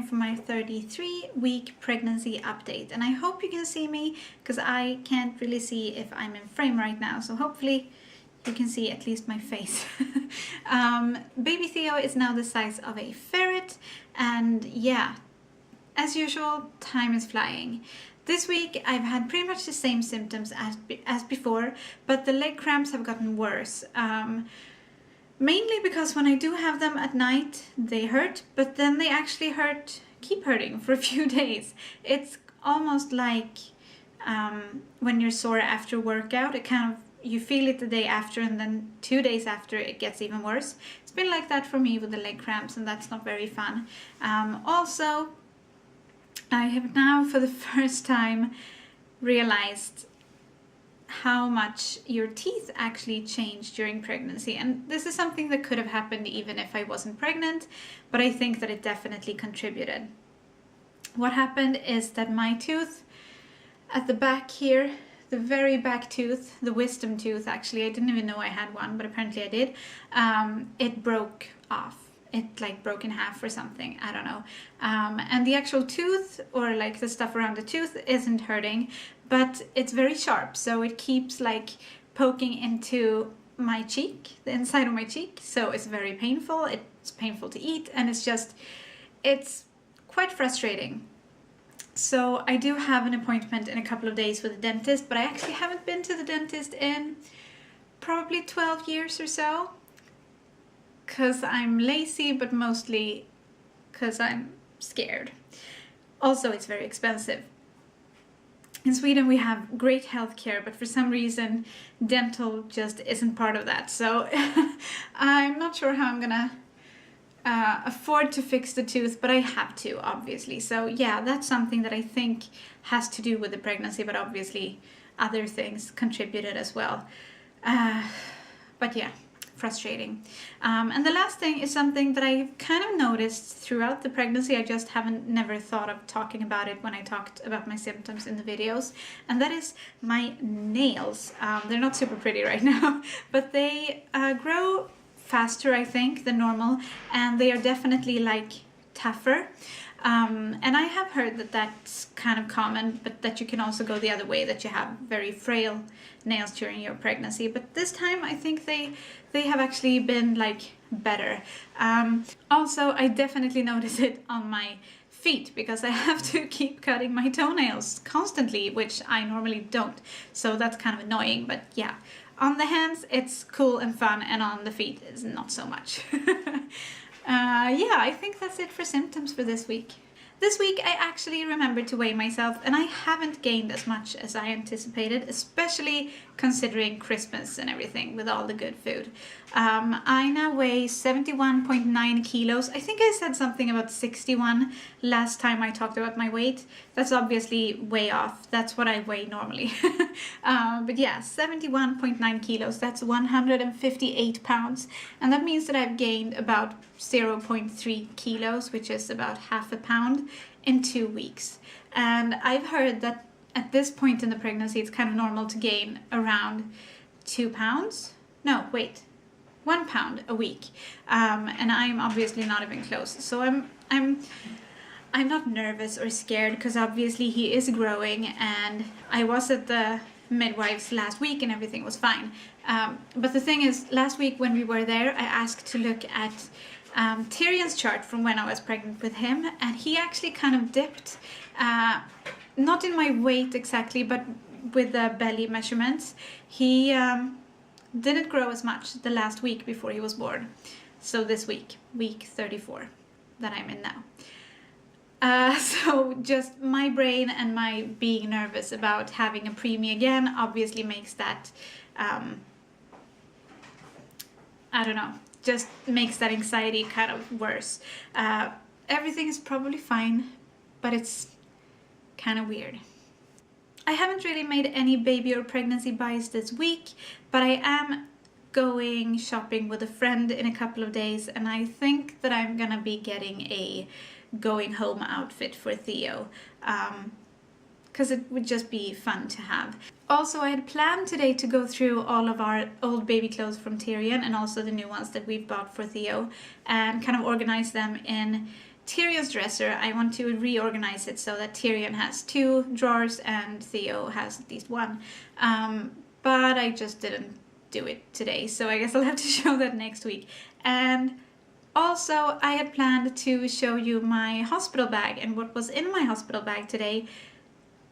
time for my 33-week pregnancy update, and I hope you can see me because I can't really see if I'm in frame right now, so hopefully you can see at least my face. Baby Theo is now the size of a ferret, and yeah, as usual, time is flying. This week I've had pretty much the same symptoms as before, but the leg cramps have gotten worse. Mainly because when I do have them at night, they hurt, but then they actually keep hurting for a few days. It's almost like when you're sore after workout, you feel it the day after, and then 2 days after it gets even worse. It's been like that for me with the leg cramps, and that's not very fun. Also, I have now for the first time realized how much your teeth actually change during pregnancy, and this is something that could have happened even if I wasn't pregnant, but I think that it definitely contributed. What happened is that my tooth at the back here, the very back tooth, the wisdom tooth, actually I didn't even know I had one, but apparently I did, it broke off. It like broke in half or something, I don't know. And the actual tooth, or like the stuff around the tooth, isn't hurting, but it's very sharp, so it keeps like poking into my cheek, the inside of my cheek, so it's very painful. It's painful to eat, and it's quite frustrating. So I do have an appointment in a couple of days with a dentist, but I actually haven't been to the dentist in probably 12 years or so, because I'm lazy, but mostly because I'm scared. Also, it's very expensive. In Sweden we have great healthcare, but for some reason dental just isn't part of that. So I'm not sure how I'm gonna afford to fix the tooth, but I have to, obviously. So yeah, that's something that I think has to do with the pregnancy, but obviously other things contributed as well. But yeah, frustrating. And the last thing is something that I kind of noticed throughout the pregnancy. I just never thought of talking about it when I talked about my symptoms in the videos, and that is my nails. They're not super pretty right now, but they grow faster, I think, than normal, and they are definitely like tougher. And I have heard that that's kind of common, but that you can also go the other way, that you have very frail nails during your pregnancy. But this time I think they have actually been like better. Also, I definitely notice it on my feet, because I have to keep cutting my toenails constantly, which I normally don't. So that's kind of annoying, but yeah. On the hands it's cool and fun, and on the feet it's not so much. Yeah, I think that's it for symptoms for this week. This week I actually remembered to weigh myself, and I haven't gained as much as I anticipated, especially considering Christmas and everything with all the good food. I now weigh 71.9 kilos. I think I said something about 61 last time I talked about my weight. That's obviously way off. That's what I weigh normally. But yeah, 71.9 kilos. That's 158 pounds. And that means that I've gained about 0.3 kilos, which is about half a pound, in 2 weeks. And I've heard that at this point in the pregnancy it's kind of normal to gain around 2 pounds. No, wait, 1 pound a week. And I'm obviously not even close. So I'm not nervous or scared, because obviously he is growing, and I was at the midwives last week and everything was fine. But the thing is, last week when we were there, I asked to look at Tyrion's chart from when I was pregnant with him, and he actually kind of dipped, not in my weight exactly, but with the belly measurements. He didn't grow as much the last week before he was born. So this week, week 34 that I'm in now. So just my brain and my being nervous about having a preemie again obviously makes that, I don't know, just makes that anxiety kind of worse. Everything is probably fine, but it's kind of weird. I haven't really made any baby or pregnancy buys this week, but I am going shopping with a friend in a couple of days, and I think that I'm gonna be getting a going home outfit for Theo, because it would just be fun to have. Also, I had planned today to go through all of our old baby clothes from Tyrion, and also the new ones that we've bought for Theo, and kind of organize them in Tyrion's dresser, I want to reorganize it so that Tyrion has 2 drawers and Theo has at least 1. But I just didn't do it today, so I guess I'll have to show that next week. And also, I had planned to show you my hospital bag and what was in my hospital bag today,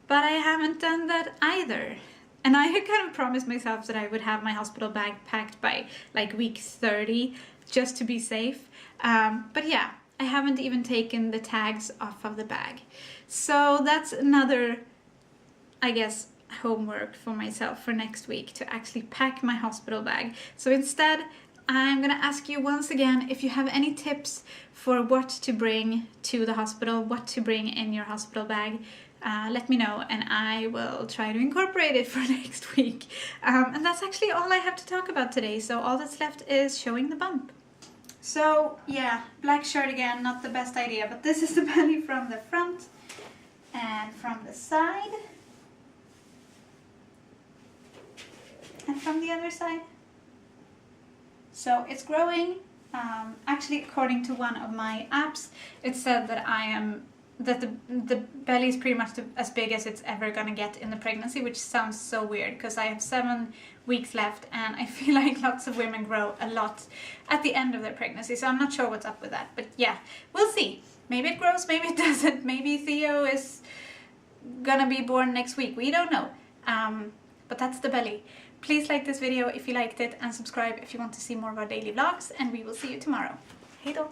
but I haven't done that either. And I had kind of promised myself that I would have my hospital bag packed by like week 30, just to be safe. But yeah, I haven't even taken the tags off of the bag. So that's another, I guess, homework for myself for next week, to actually pack my hospital bag. So instead, I'm gonna ask you once again if you have any tips for what to bring to the hospital, what to bring in your hospital bag. Let me know and I will try to incorporate it for next week. And that's actually all I have to talk about today, so all that's left is showing the bump. So yeah, black shirt again, not the best idea, but this is the belly from the front and from the side and from the other side. So it's growing. Actually, according to one of my apps, it said that the belly is pretty much as big as it's ever gonna get in the pregnancy, which sounds so weird because I have 7 weeks left and I feel like lots of women grow a lot at the end of their pregnancy, so I'm not sure what's up with that, but yeah, we'll see. Maybe it grows, maybe it doesn't, maybe Theo is gonna be born next week, we don't know. But that's the belly. Please like this video if you liked it and subscribe if you want to see more of our daily vlogs, and we will see you tomorrow. Hej då!